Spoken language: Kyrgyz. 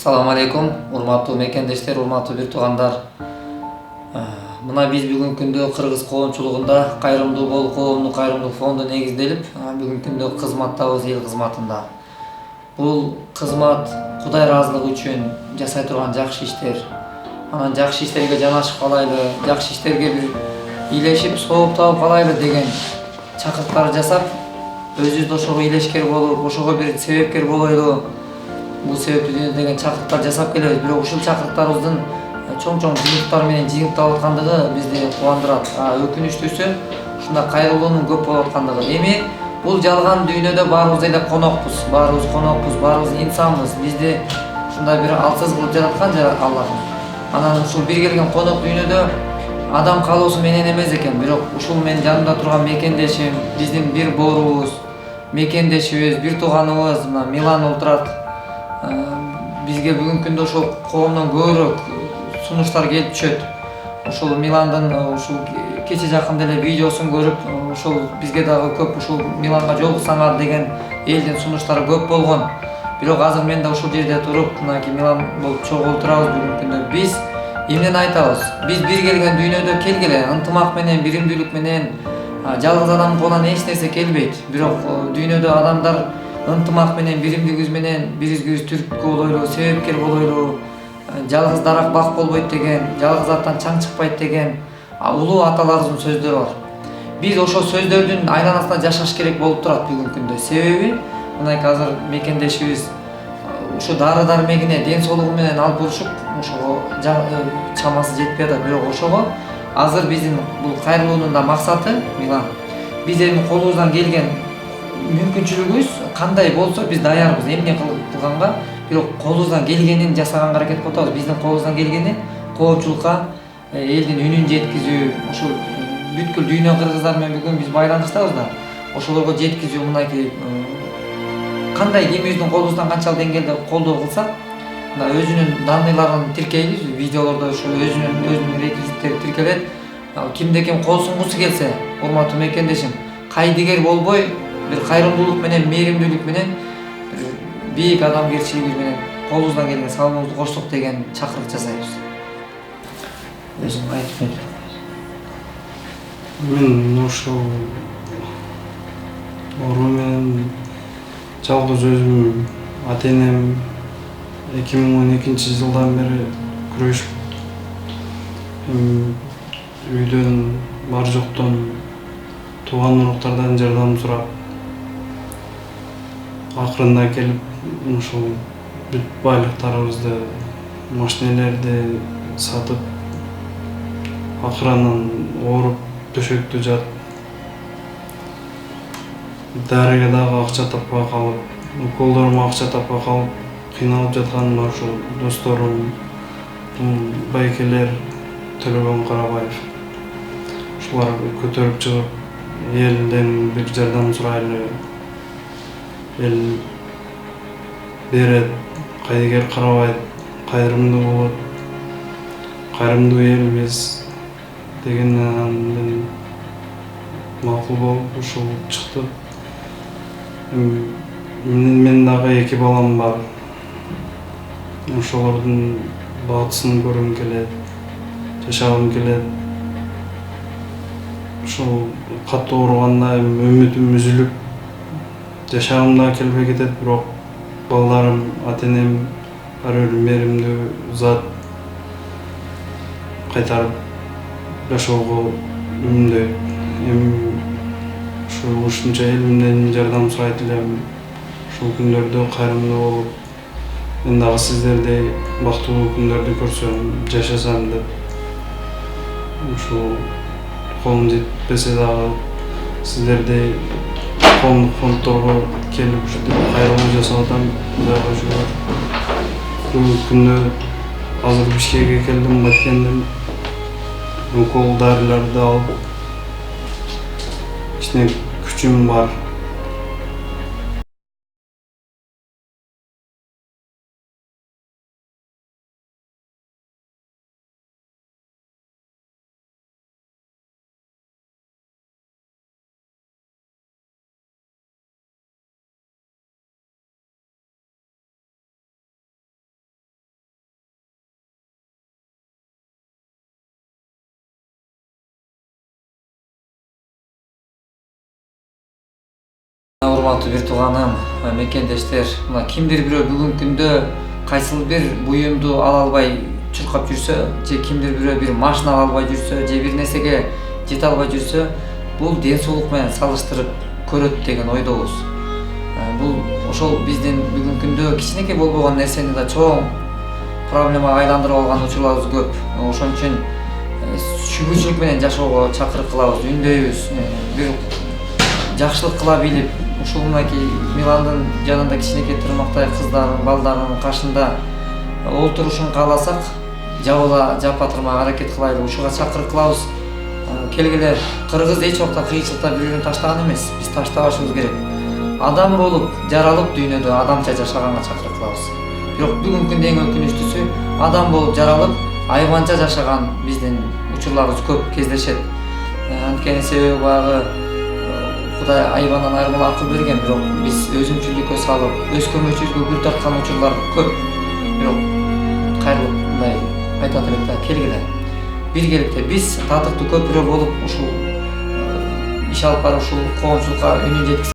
Assalamu алейкум, урматтуу мекендештер, урматтуу бир туугандар. Мына биз бүгүнкү күндө кыргыз коомчулугунда кайрымдуу бол коомдук кайрымдуулук фонду негизделип, бүгүнкү күндө кызматтабыз эл кызматында. Бул кызмат Кудай ыраазылыгы үчүн жасай турган жакшы иштер. Анан жакшы иштерге жанашып калайлы, жакшы иштерге бир бийлешип, сооп таап калайлы деген чакырыктар жасап, өзүбүз да ошого илешкер болуп, ошого бир себепкер болойлу. Бул себептүү деген чакырыктар жасап келебиз. Бирок ушул чакырыктарыбыздын чоң жыйынтыктар менен жыйынтылып аткандыгы бизди кубандырат. Өкүнүчтүүсү ушундай кайрылуунун көп болуп аткандыгы. Эми бул жалган дүйнөдө баарыбыз эле конокпуз, баарыбыз инсанбыз. Бизди ушундай бир алсыз кылып жараткан Аллах. Анан ушул бир келген конок дүйнөдө адам калуусу менен эмес экен, бирок ушул менин жанымда турган мекендешим, биздин бир боорубуз, мекендешибиз, бир тууганыбыз мына Милан отурат. Бизге бүгүнкү күндө ошол коомдон көбүрөөк сунуштар келип түшөт. Ошол Миландын ушул кече жакында эле видеосун көрүп, ошол бизге дагы көп ушул Миланга жолуксаңар деген элдин сунуштары көп болгон. Бирок азыр мен да ушул жерде туруп, мынакей Милан болуп чогулуп турабыз бүгүнкү күндө. Биз эмнени айтабыз? Биз бир келген дүйнөдө келгиле, ынтымак менен, биримдүүлүк менен, жалгыз адамдын колунан эч нерсе келбейт. Бирок дүйнөдө адамдар ынтымак менен, биримдигибиз менен бири-бирибизди түрткү болойлу, себепкер болойлу. Жалгыз дарак бак болбойт деген, жалгыз аттан чаң чыкпайт деген улуу аталарыбыздын сөздөрү бар. Биз ошол сөздөрдүн айланасында жашаш керек болуп турат бүгүнкү күндө. Себеби мынакей азыр мекендешибиз ушу дары дармегине, ден соолугу менен алып урушуп, ошого чамасы жетпей атат. Бирок ошого азыр биздин бул кайрылуунун да максаты Милан. Биз эми колубуздан келген мүмкүнчүлүгүбүз кандай болсо биз даярбыз эмне кылганга, бирок колубуздан келгенин жасаганга аракет кылып атабыз. Биздин колубуздан келгени коомчулукка элдин үнүн жеткизүү, ушул бүткүл дүйнө кыргыздар менен бүгүн биз байланыштабыз да, ошолорго жеткизүү. Мынакей кандай кимибиздин колубуздан канчалык деңгээлде колдоо кылсак, мына өзүнүн данныйларын тиркейбиз, видеолордо ошо өзүнүн реквизиттери тиркелет. Кимде ким кол сунгусу келсе, урматтуу мекендешим, кайдыгер болбой, бир кайрымдуулук менен, мээримдүүлүк менен, бийик адамгерчилигибиз менен колубуздан келген салымыбызды кошсок деген чакырык жасайбыз. Өзүң айтып бер. Мен ошол оору менен жалгыз өзүм, ата-энем 2012-жылдан бери күрөшүп, үйдөн бар жоктон тууган уруктардан жардам сурап, акырында келип ушул бүт байлыктарыбызды, машинелерди сатып, акырынан ооруп төшөктө жатып, дарыга дагы акча таппай калып, уколдорума акча таппай калып, кыйналып жатканыма ушул досторум, байкелер, Төлөгөн Карабаев, ушулар көтөрүп чыгып, элден бир жардам сурайлы, эл берет, кайдыгер карабайт, кайрымдуу болот, кайрымдуу элбиз дегенден макул болуп ушул чыкты. Мен дагы 2 балам бар. Ошолордун баатысын көргүм келет, жашагым келет. Ушул катуу ооруганда үмүтүм үзүлүп, жашагым да келбей кетет, бирок балдарым, ата-энем ар бир мээримдүү зат кайтарып жашоого үндөйт. Эми ушунча элимден жардам сурайт элем. Ушул күндөрдө кайрымдуу болуп, мен дагы сиздердей бактылуу күндөрдү көрсөм, жашасам деп. Ушул колум жетпесе дагы сиздердей коомдук фонддорго келип ушинтип кайрылуу жасап атам. Кудайга шүгүр. Бүгүнкү күндө азыр Бишкекке келдим, Баткенден укол дарыларды алып, кичине күчүм бар. урматтуу бир тууганым, мекендештер, мына кимдир бирөө бүгүнкү күндө кайсыл бир буюмду ала албай чуркап жүрсө, же кимдир бирөө бир машина ала албай жүрсө, же бир нерсеге жете албай жүрсө, бул ден соолук менен салыштырып көрөт деген ойдобуз. Бул ошол биздин бүгүнкү күндө кичинекей болбогон нерсени да чоң проблемага айландырып алган учурларыбыз көп. Ошон үчүн шүгүрчүлүк менен жашоого чакырык кылабыз, үндөйбүз. Бир жакшылык кыла билип, ушул мынакей Миландын жанында кичинекей тырмактай кыздардын, балдардын кашында олтурушун кааласак, жабыла жапатырмага аракет кылайлы, ушуга чакырык кылабыз. Келгиле, кыргыз эч убакта кыйынчылыкта бири-бирин таштаган эмес, биз таштабашыбыз керек. Адам болуп, жаралып дүйнөдө адамча жашаганга чакырык кылабыз. Бирок бүгүнкү күндө эң өкүнүчтүүсү, адам болуп жаралып, айбанча жашаган биздин учурларыбыз көп кездешет. Анткени себеби баягы Кудай айбандан айырмалуу акыл берген, бирок биз өзүмчүлдүккө салып, өз көмөчүбүзгө гүл тарткан учурлар көп. Бирок кайрылып мындай айтат элек да, келгиле. Биргеликте биз татыктуу көпүрө болуп, ушул иш алып барып, ушул коомчулукка үнүн жеткизе